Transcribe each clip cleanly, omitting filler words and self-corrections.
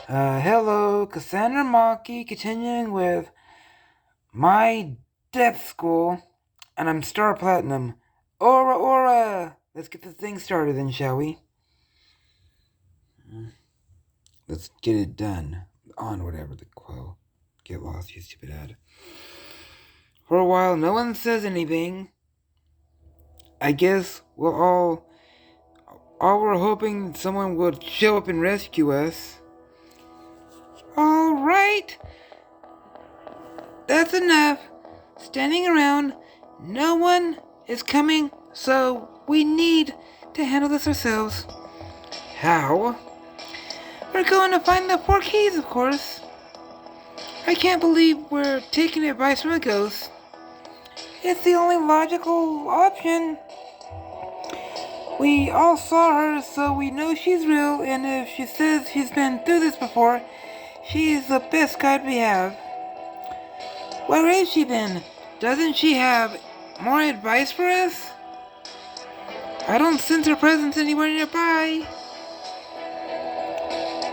Hello, Cassandra Maki, continuing with my Death School, and I'm Star Platinum. Aura, aura! Let's get this thing started then, shall we? Let's get it done. On whatever the quote. Get lost, you stupid ad. For a while, no one says anything. I guess all we're hoping someone would show up and rescue us. Alright, that's enough. Standing around, no one is coming, so we need to handle this ourselves. How? We're going to find the 4 keys, of course. I can't believe we're taking advice from a ghost. It's the only logical option. We all saw her, so we know she's real, and if she says she's been through this before, she's the best guide we have. Where is she then? Doesn't she have more advice for us? I don't sense her presence anywhere nearby.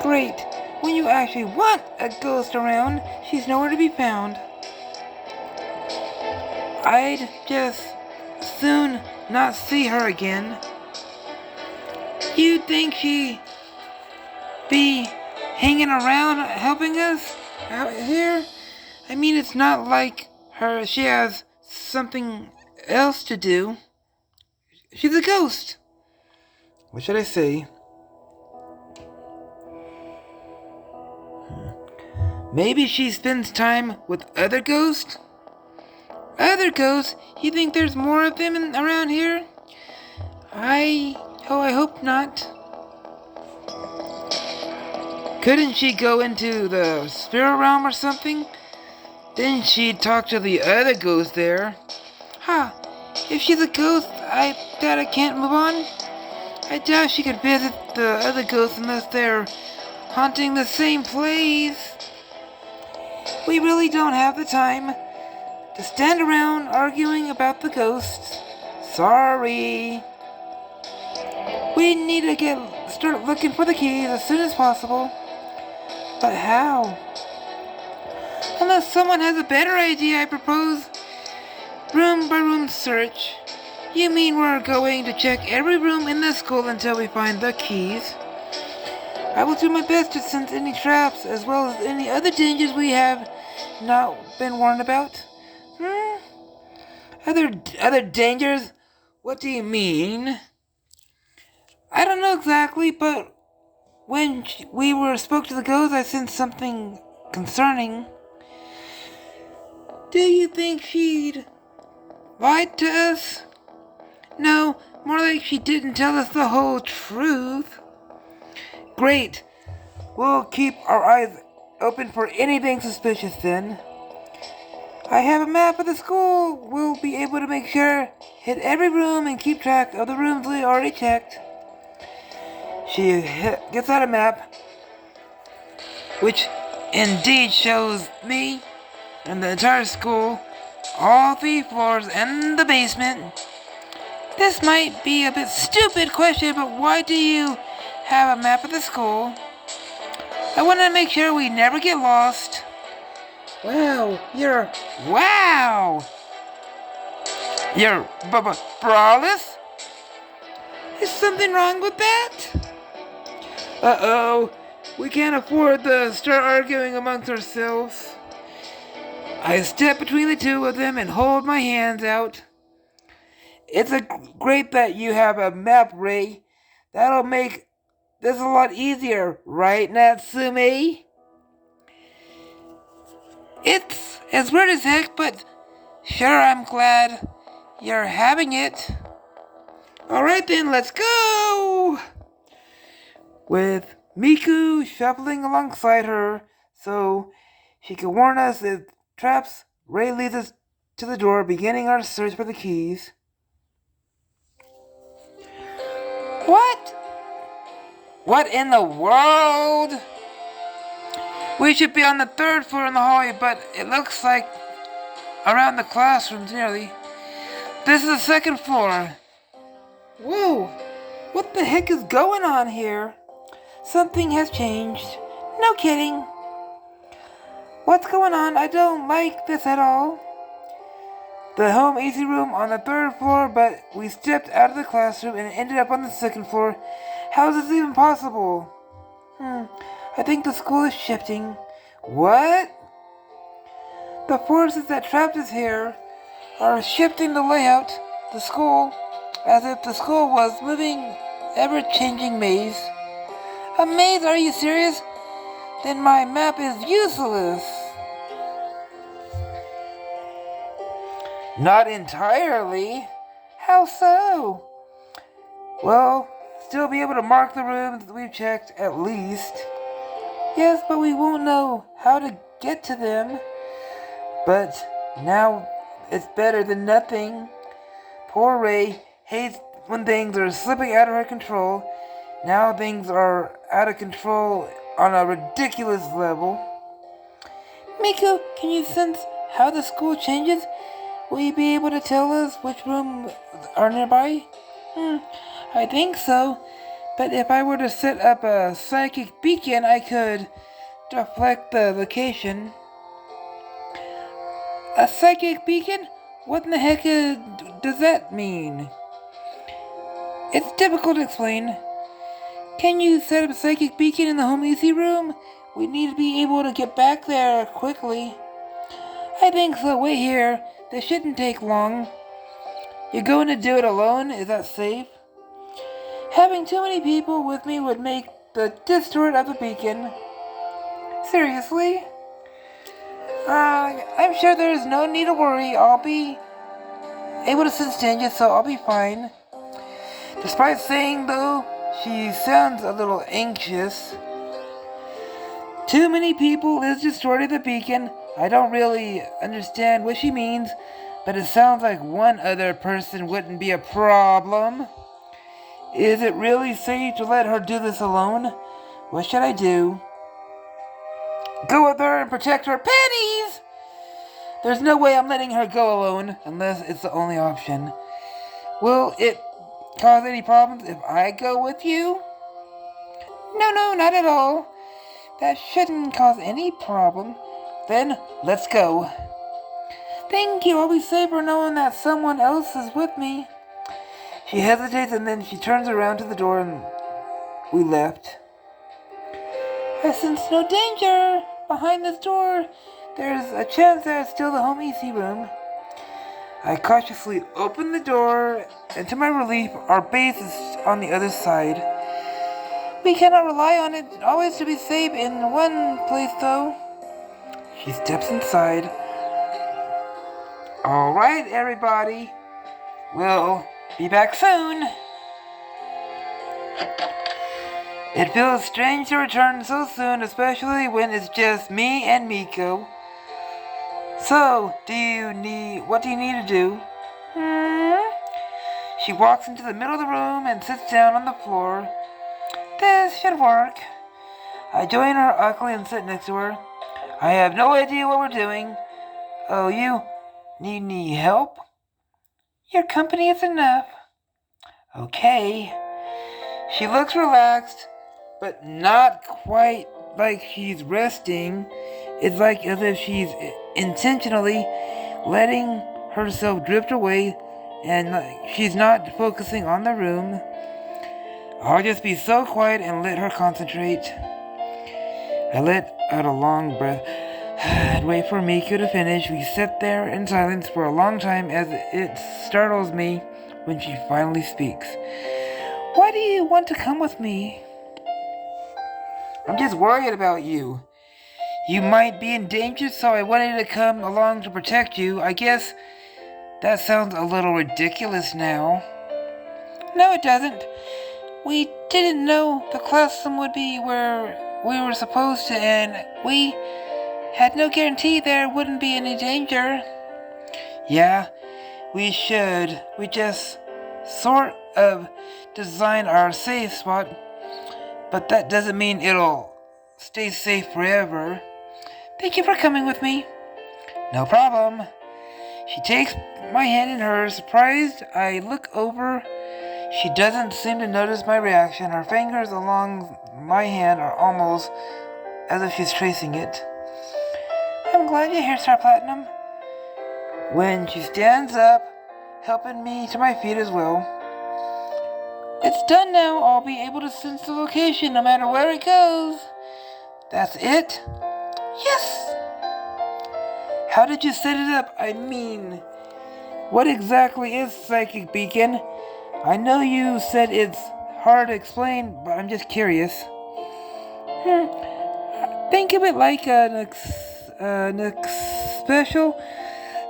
Great. When you actually want a ghost around, she's nowhere to be found. I'd just soon not see her again. You'd think she'd be hanging around helping us out here? I mean, it's not like she has something else to do. She's a ghost. What should I say? Maybe she spends time with other ghosts? Other ghosts? You think there's more of them around here? I hope not. Couldn't she go into the spirit realm or something? Then she'd talk to the other ghosts there. If she's a ghost, I can't move on. I doubt she could visit the other ghosts unless they're haunting the same place. We really don't have the time to stand around arguing about the ghosts. Sorry. We need to start looking for the keys as soon as possible. But how? Unless someone has a better idea, I propose room by room search. You mean we're going to check every room in the school until we find the keys? I will do my best to sense any traps as well as any other dangers we have not been warned about. Other dangers? What do you mean? I don't know exactly, but when we spoke to the ghost, I sensed something concerning. Do you think she'd lied to us? No, more like she didn't tell us the whole truth. Great. We'll keep our eyes open for anything suspicious then. I have a map of the school. We'll be able to make sure, hit every room and keep track of the rooms we already checked. She gets out a map, which indeed shows me and the entire school, all 3 floors and the basement. This might be a bit stupid question, but why do you have a map of the school? I want to make sure we never get lost. Wow, you're braless? Is something wrong with that? Uh-oh, we can't afford to start arguing amongst ourselves. I step between the two of them and hold my hands out. It's great that you have a map, Ray. That'll make this a lot easier, right, Natsume? It's weird as heck, but sure, I'm glad you're having it. Alright then, let's go! With Miku shuffling alongside her so she can warn us if traps, Ray leads us to the door, beginning our search for the keys. What? What in the world? We should be on the 3rd floor in the hallway, but it looks like around the classrooms nearly. This is the 2nd floor. Whoa! What the heck is going on here? Something has changed. No kidding. What's going on? I don't like this at all. The home easy room on the 3rd floor, but we stepped out of the classroom and ended up on the 2nd floor. How is this even possible? I think the school is shifting. What? The forces that trapped us here are shifting the layout, the school, as if the school was moving ever-changing maze. A maze? Are you serious? Then my map is useless. Not entirely. How so? Well, still be able to mark the rooms that we've checked, at least. Yes, but we won't know how to get to them. But now it's better than nothing. Poor Ray hates when things are slipping out of her control. Now things are out of control on a ridiculous level. Miko, can you sense how the school changes? Will you be able to tell us which rooms are nearby? I think so. But if I were to set up a psychic beacon, I could deflect the location. A psychic beacon? What in the heck does that mean? It's difficult to explain. Can you set up a psychic beacon in the home easy room? We need to be able to get back there quickly. I think so. Wait here. This shouldn't take long. You're going to do it alone? Is that safe? Having too many people with me would make the distort of the beacon. Seriously? I'm sure there's no need to worry. I'll be able to sense changes, so I'll be fine. Despite saying, though, she sounds a little anxious. Too many people is distorting the beacon. I don't really understand what she means, but it sounds like one other person wouldn't be a problem. Is it really safe to let her do this alone? What should I do? Go with her and protect her panties! There's no way I'm letting her go alone, unless it's the only option. Will it cause any problems if I go with you? No, not at all. That shouldn't cause any problem. Then, let's go. Thank you, I'll be safer knowing that someone else is with me. She hesitates and then she turns around to the door and we left. I sense no danger behind this door. There's a chance that it's still the home easy room. I cautiously open the door, and to my relief, our base is on the other side. We cannot rely on it always to be safe in one place, though. She steps inside. Alright, everybody. We'll be back soon. It feels strange to return so soon, especially when it's just me and Miko. So, what do you need to do? She walks into the middle of the room and sits down on the floor. This should work. I join her awkwardly and sit next to her. I have no idea what we're doing. Oh, you need any help? Your company is enough. Okay. She looks relaxed, but not quite like she's resting. It's like as if she's intentionally letting herself drift away and she's not focusing on the room. I'll just be so quiet and let her concentrate. I let out a long breath and wait for Miko to finish. We sit there in silence for a long time as it startles me when she finally speaks. Why do you want to come with me? I'm just worried about you. You might be in danger, so I wanted to come along to protect you. I guess that sounds a little ridiculous now. No, it doesn't. We didn't know the classroom would be where we were supposed to, and we had no guarantee there wouldn't be any danger. Yeah, we should. We just sort of designed our safe spot, but that doesn't mean it'll stay safe forever. Thank you for coming with me. No problem. She takes my hand in hers. Surprised, I look over. She doesn't seem to notice my reaction. Her fingers along my hand are almost as if she's tracing it. I'm glad you're here, Star Platinum. When she stands up, helping me to my feet as well. It's done now. I'll be able to sense the location no matter where it goes. That's it? Yes! How did you set it up? I mean, what exactly is Psychic Beacon? I know you said it's hard to explain, but I'm just curious. Think of it like an special,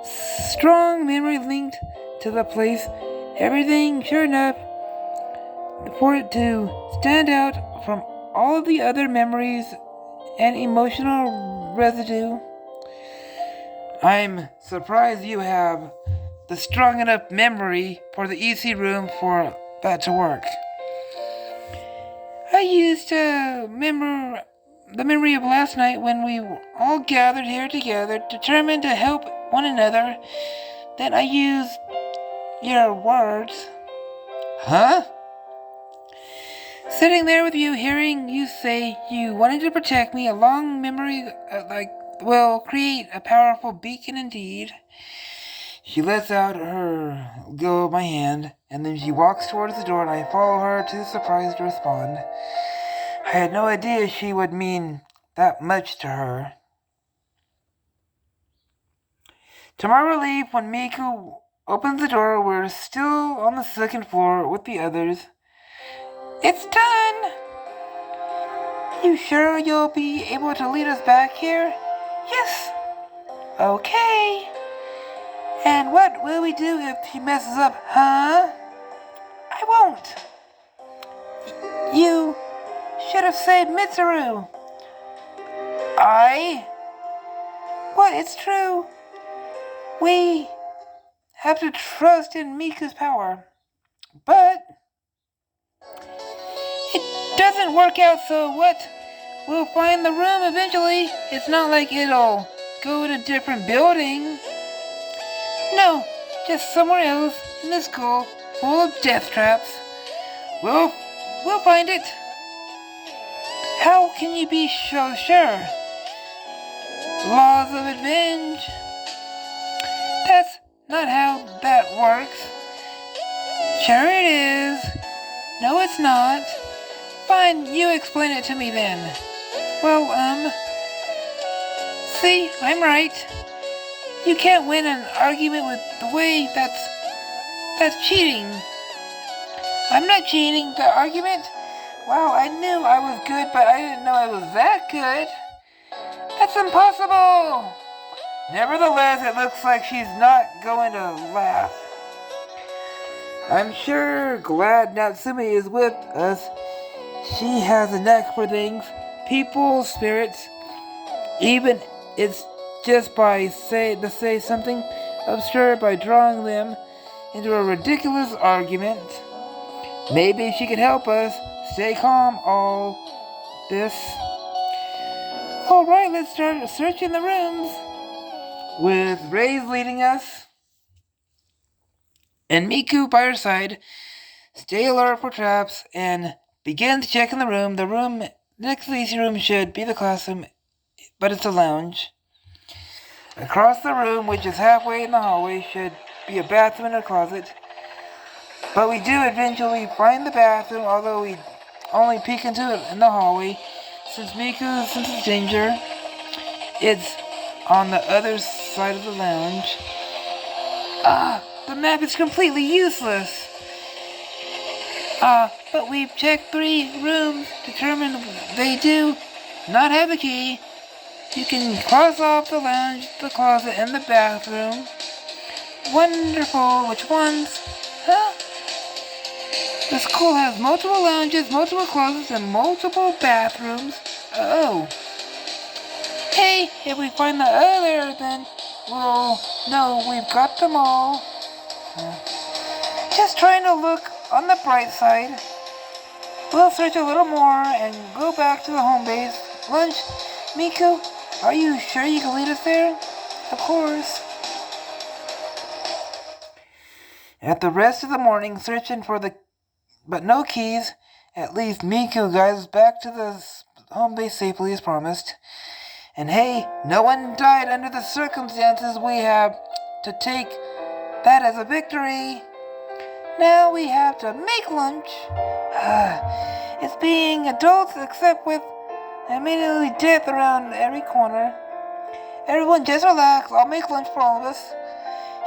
strong memory linked to the place. Everything, sure enough, for it to stand out from all of the other memories and emotional residue. I'm surprised you have the strong enough memory for the EC room for that to work. I used the memory of last night when we all gathered here together, determined to help one another. Then I used your words. Huh? Sitting there with you, hearing you say you wanted to protect me, a long memory will create a powerful beacon indeed. She lets out her go of my hand, and then she walks towards the door, and I follow her, too surprised to respond. I had no idea she would mean that much to her. To my relief, when Miku opens the door, we're still on the second floor with the others. It's done! You sure you'll be able to lead us back here? Yes! Okay. And what will we do if she messes up, huh? I won't. You should have saved Mitsuru. What? It's true. We have to trust in Miku's power. But it doesn't work out, so what? We'll find the room eventually. It's not like it'll go to a different building. No, just somewhere else in the school, full of death traps. We'll find it. How can you be so sure? Laws of revenge. That's not how that works. Sure it is. No, it's not. Fine, you explain it to me then. Well, see, I'm right. You can't win an argument with the way that's cheating. I'm not cheating. The argument? Wow, I knew I was good, but I didn't know I was that good. That's impossible. Nevertheless, it looks like she's not going to laugh. I'm sure glad Natsume is with us. She has a knack for things, people, spirits, even it's just by say something absurd by drawing them into a ridiculous argument. Maybe she can help us stay calm all this. Alright, let's start searching the rooms. With Ray's leading us and Miku by her side, stay alert for traps and begin to check in the room. The room next to the EC room should be the classroom, but it's a lounge. Across the room, which is halfway in the hallway, should be a bathroom and a closet. But we do eventually find the bathroom, although we only peek into it in the hallway. Since Miku senses danger, it's on the other side of the lounge. The map is completely useless. But we've checked 3 rooms, determined they do not have a key. You can cross off the lounge, the closet, and the bathroom. Wonderful. Which ones? Huh? The school has multiple lounges, multiple closets, and multiple bathrooms. Oh. Hey, if we find the other, then we'll know we've got them all. Just trying to look on the bright side. We'll search a little more and go back to the home base. Lunch. Miku, are you sure you can lead us there? Of course. At the rest of the morning, searching for but no keys, at least Miku guides us back to the home base safely as promised. And hey, no one died under the circumstances. We have to take that as a victory. Now we have to make lunch. It's being adults except with immediately death around every corner. Everyone just relax. I'll make lunch for all of us.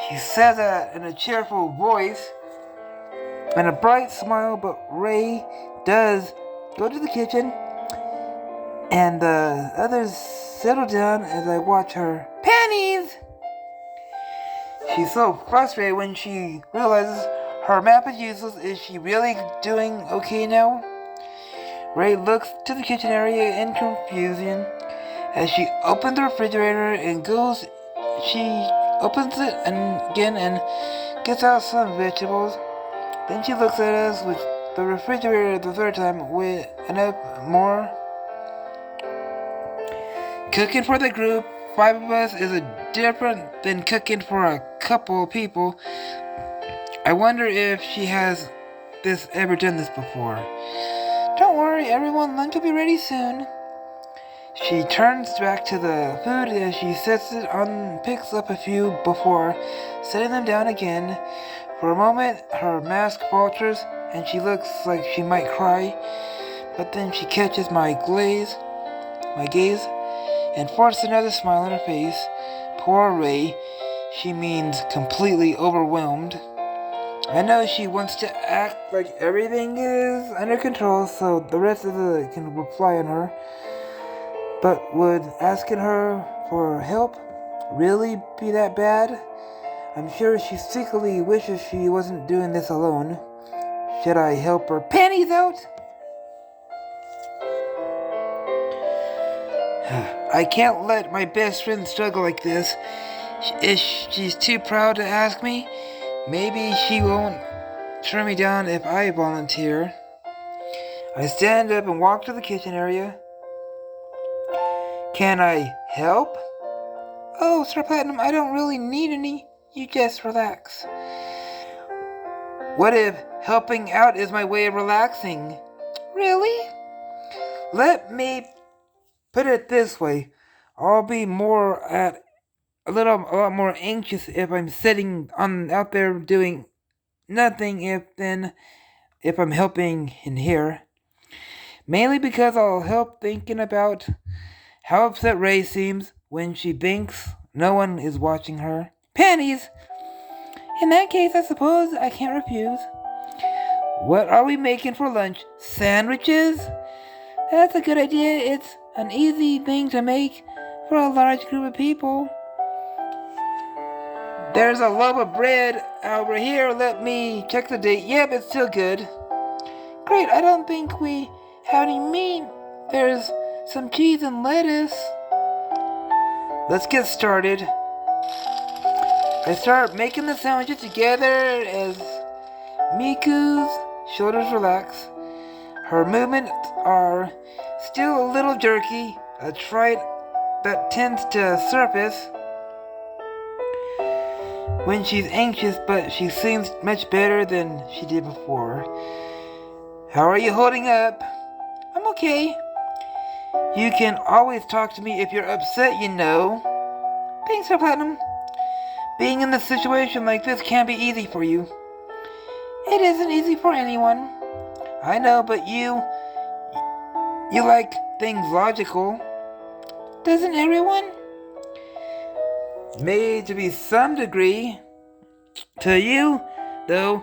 She says that in a cheerful voice and a bright smile, but Ray does go to the kitchen and the others settle down as I watch her. Panties! She's so frustrated when she realizes her map is useless. Is she really doing okay now? Ray looks to the kitchen area in confusion as she opens the refrigerator and goes. She opens it again and gets out some vegetables. Then she looks at us with the refrigerator the third time with enough more. Cooking for the group, 5 of us, is different than cooking for a couple of people. I wonder if she has ever done this before. Don't worry, everyone, lunch will be ready soon. She turns back to the food as she sets it on, picks up a few before setting them down again. For a moment, her mask falters and she looks like she might cry, but then she catches my gaze, and forces another smile on her face. Poor Ray, she means completely overwhelmed. I know she wants to act like everything is under control so the rest of it can rely on her. But would asking her for help really be that bad? I'm sure she secretly wishes she wasn't doing this alone. Should I help her panties out? I can't let my best friend struggle like this. If she's too proud to ask me, maybe she won't turn me down if I volunteer. I stand up and walk to the kitchen area. Can I help? Oh, Sir Platinum, I don't really need any. You just relax. What if helping out is my way of relaxing? Really? Let me put it this way. I'll be a lot more anxious if I'm sitting out there doing nothing than if I'm helping in here. Mainly because I'll help thinking about how upset Ray seems when she thinks no one is watching her. Panties! In that case, I suppose I can't refuse. What are we making for lunch? Sandwiches? That's a good idea. It's an easy thing to make for a large group of people. There's a loaf of bread over here. Let me check the date. Yep, it's still good. Great, I don't think we have any meat. There's some cheese and lettuce. Let's get started. I start making the sandwiches together as Miku's shoulders relax. Her movements are still a little jerky, a trait that tends to surface when she's anxious, but she seems much better than she did before. How are you holding up? I'm okay. You can always talk to me if you're upset, you know. Thanks, Sir Platinum. Being in a situation like this can't be easy for you. It isn't easy for anyone. I know, but you like things logical. Doesn't everyone? Maybe to be some degree. To you, though,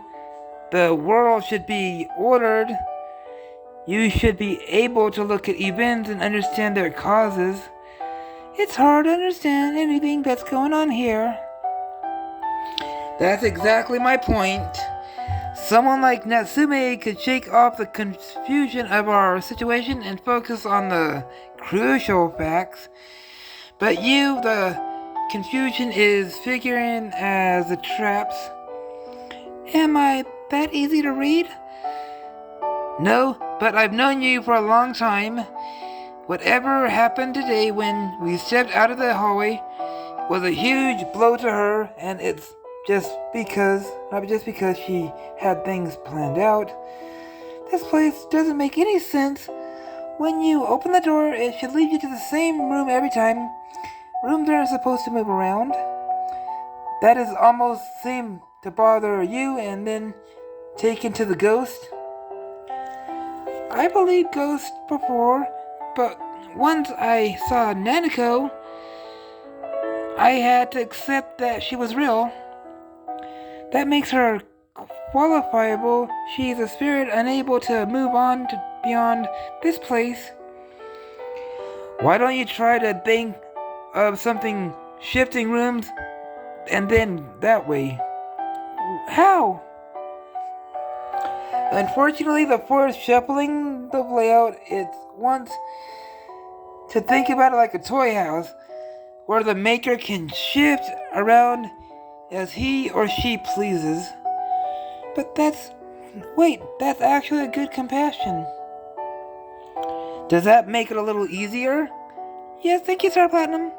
the world should be ordered. You should be able to look at events and understand their causes. It's hard to understand anything that's going on here. That's exactly my point. Someone like Natsume could shake off the confusion of our situation and focus on the crucial facts. But the confusion is figuring as the traps. Am I that easy to read? No, but I've known you for a long time. Whatever happened today when we stepped out of the hallway was a huge blow to her, and it's not just because she had things planned out. This place doesn't make any sense. When you open the door, it should lead you to the same room every time. Rooms aren't supposed to move around. That is almost seem to bother you and then taken to the ghost. I believed ghosts before, but once I saw Nanako, I had to accept that she was real. That makes her qualifiable. She's a spirit unable to move on to beyond this place. Why don't you try to think of something shifting rooms and then that way? How? Unfortunately, the force shuffling the layout, it's wants to think about it like a toy house, where the maker can shift around as he or she pleases. But that's actually a good compassion. Does that make it a little easier? Yes, thank you, Star Platinum.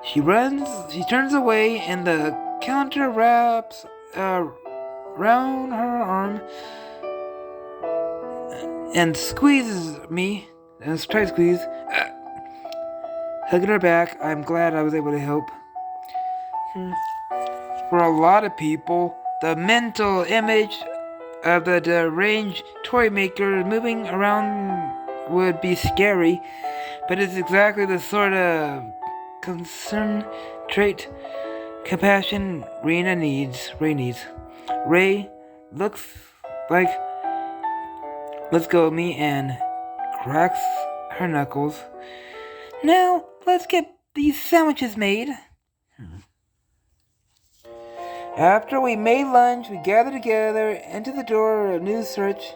She turns away, and the counter wraps around her arm and squeezes me. And try to squeeze. Hugging her back, I'm glad I was able to help. For a lot of people, the mental image of the deranged toy maker moving around would be scary, but it's exactly the sort of concentrate compassion Ray needs. Ray looks like let's go at me and cracks her knuckles. Now, let's get these sandwiches made. After we made lunch, we gathered together into the door of a new search.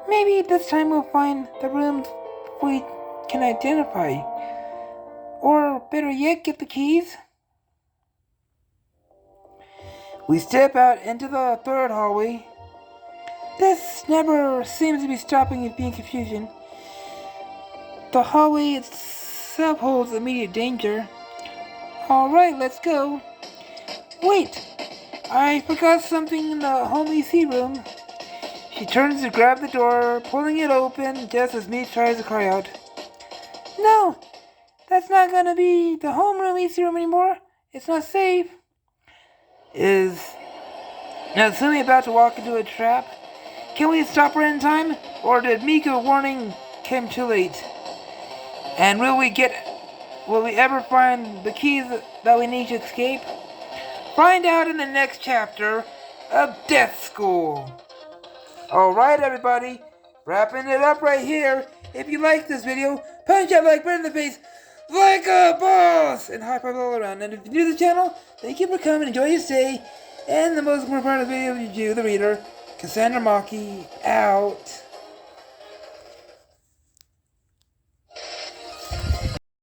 Maybe this time we'll find the rooms we can identify. Or better yet, get the keys. We step out into the third hallway. This never seems to be stopping it being confusion. The hallway itself holds immediate danger. Alright, let's go. Wait! I forgot something in the home EC room. She turns to grab the door, pulling it open just as me tries to cry out. No! That's not gonna be the homeroom EC room anymore. It's not safe. Is Natsumi about to walk into a trap? Can we stop her in time? Or did Miko's warning come too late? And will we ever find the keys that we need to escape? Find out in the next chapter of Death School. Alright everybody, wrapping it up right here. If you like this video, punch that like button in the face like a boss and high five all around. And if you're new to the channel, thank you for coming, enjoy your stay. And the most important part of the video is you, the reader, Cassandra Maki, out.